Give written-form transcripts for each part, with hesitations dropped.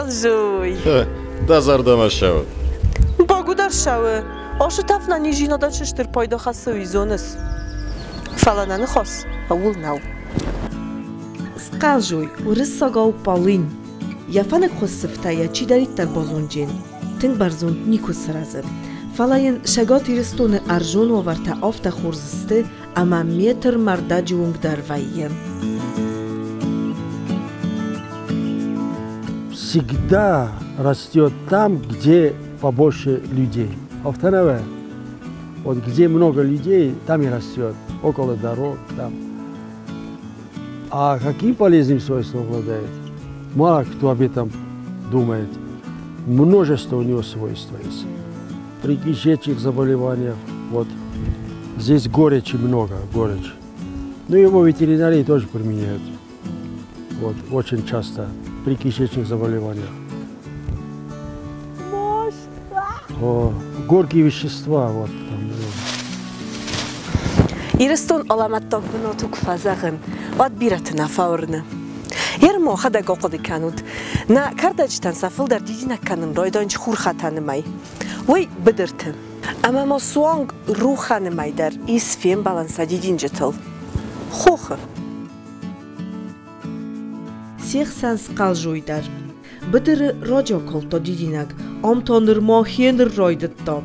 Skalżuj. Da zardamaşağı. Bogudar şağı. Oşı tafna nijino da çıştır payda xası izonus. Falananı xos. Avul nav. Skalżuj, urysogał Paulin. Jafanek xosıftaya çidarittar bozunjin. Tın barzun nikus razı. Falayın şagot iristonu arjun ovarta ofta xurzısты, ama metr mardajiung darvayı. Всегда растет там, где побольше людей. Автоновая. Вот где много людей, там и растет. Около дорог, там. А каким полезным свойством обладает? Мало кто об этом думает. Множество у него свойств есть. При кишечных заболеваниях, вот. Здесь горечи много, горечь. Ну, его ветеринарии тоже применяют. Вот, очень часто. При кишечных заболеваниях. О, горькие вещества, вот там. İriston alamattak bunu tuk fazağın. Vad biratına favrını. Yermo xada qoqdi kanut. Na kardajtan safıl dar didina kanın roydan xurxa tanımay. Vay bidirtin. Ama mo suang ruxanı maydar isfim balansa didinjital. Xoxı. Сехсан Skalżujdar. Быдыры роджо колто дидинак, омтоныр мохеныр ройдытто.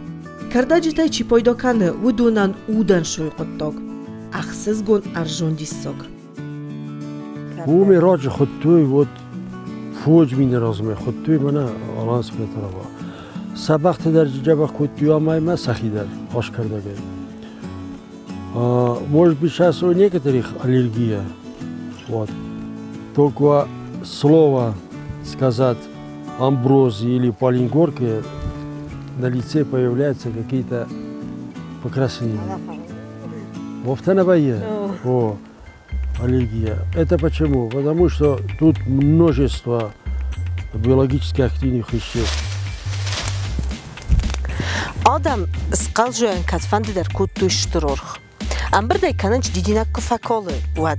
Кардаджитай чипойдоканы удунан удан шойқоттог. Ахсыз гон аржон диссог. Уми роджо хоттой вот фоج мин разме хоттой мана аланская тарава. Сабахты дар джабах хоттой амайма сахидар ашкардага. Может быть сейчас у некоторых аллергия. Вот. Только слово сказать амброзии или полингорки, на лице появляются какие-то покраснения. Вовтановая. О, аллергия. Это почему? Потому что тут множество биологически активных веществ. Adam Skalżuyan katfandı der kutuşturur. Ambırday kanınç didinak kufakolu vad.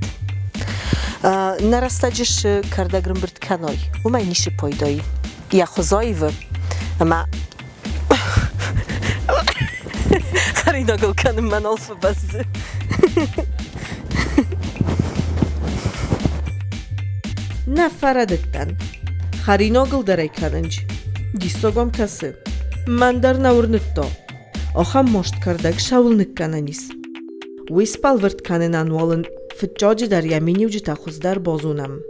Narastadzisz kardagrym brtkanoj. Umaj niszy pojdoj. Ja chozojwy. Ma... Harinogol kanım manolfı bazı. Na faradettan. Harinogl daray kanınç. Dissogom kası. Mandar naurnıtto. Oxam moşt kardag şavulnik kananis. Wispal vrtkanen anvolın Фчоджи дар яминивджи тахуздар бозунам.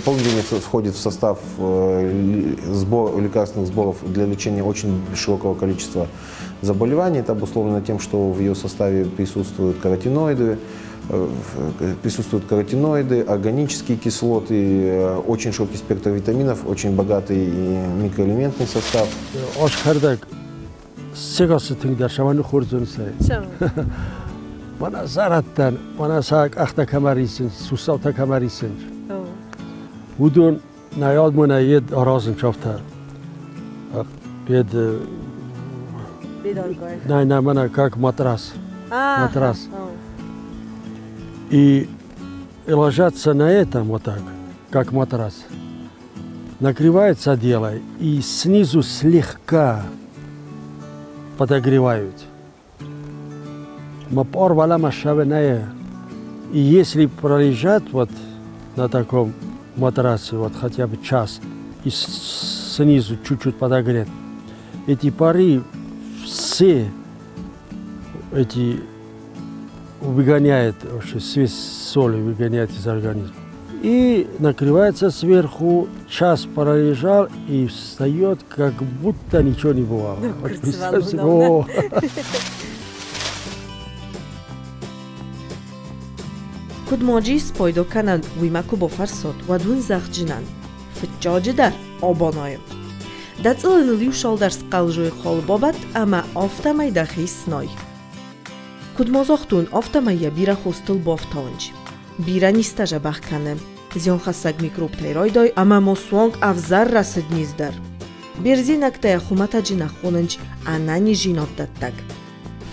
Полдень входит в состав лекарственных сборов для лечения очень широкого количества заболеваний. Это обусловлено тем, что в ее составе присутствуют каротиноиды, органические кислоты, очень широкий спектр витаминов, очень богатый микроэлементный состав. Сегасы тыңдар шаманы хорзонсай. Мана зараттан, мана сак ахта камарисин, сусаута камарисин. Удон наяд мана ед аразын чафта. Ед на мана как матрас. Матрас. И ложатся на этом вот так, как матрас. Накрывается дело и снизу слегка подогревают. Мапор вала машавеная. И если пролежат вот на таком матрасе вот хотя бы час и снизу чуть-чуть подогреть, эти пары все эти выгоняет, вообще связь соли выгоняет из организма. И накрывается сверху, час пролежал и встает, как будто ничего не бывало. Вот, Кудмоджи спойдо канан уимаку бо фарсот вадун захджинан. Фчоджи дар обоною. Дацылын льюшал дар Skalżuj холбобат, ама офтамай дахи сной. Кудмозохтун офтамайя бира хостыл бофтонж. Бира нистажа бахкане. Зион хасаг микроб тайройдой, ама мосуанг авзар расыдниздар. Берзинактая хуматаджина хонанч анани жиноттаттаг.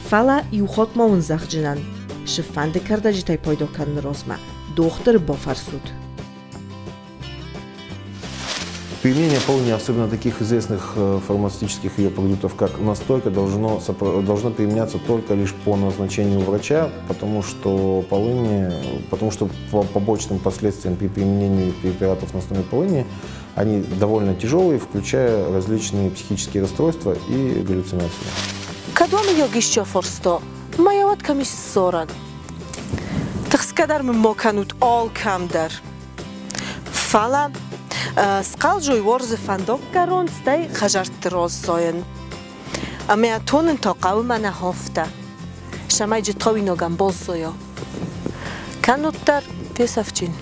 Фала юхотмовун захджинан. Шифанды кардаджитай пойдокан розма. Дохтыр бофарсуд. Применение полыни, особенно таких известных фармацевтических ее продуктов, как настойка, должно применяться только лишь по назначению врача, потому что по побочным последствиям при применении препаратов на основе полыни они довольно тяжелые, включая различные психические расстройства и галлюцинации. Кадвам йогищо форсто, маяват камис соран. Тхскадар моканут ол камдар. Фала сқалжой ворз фандок гарон стай хажарт розсоен. Амеатонен та қавмана хофта. Шамай житқави ногам болсойо. Кануттар тесавчин.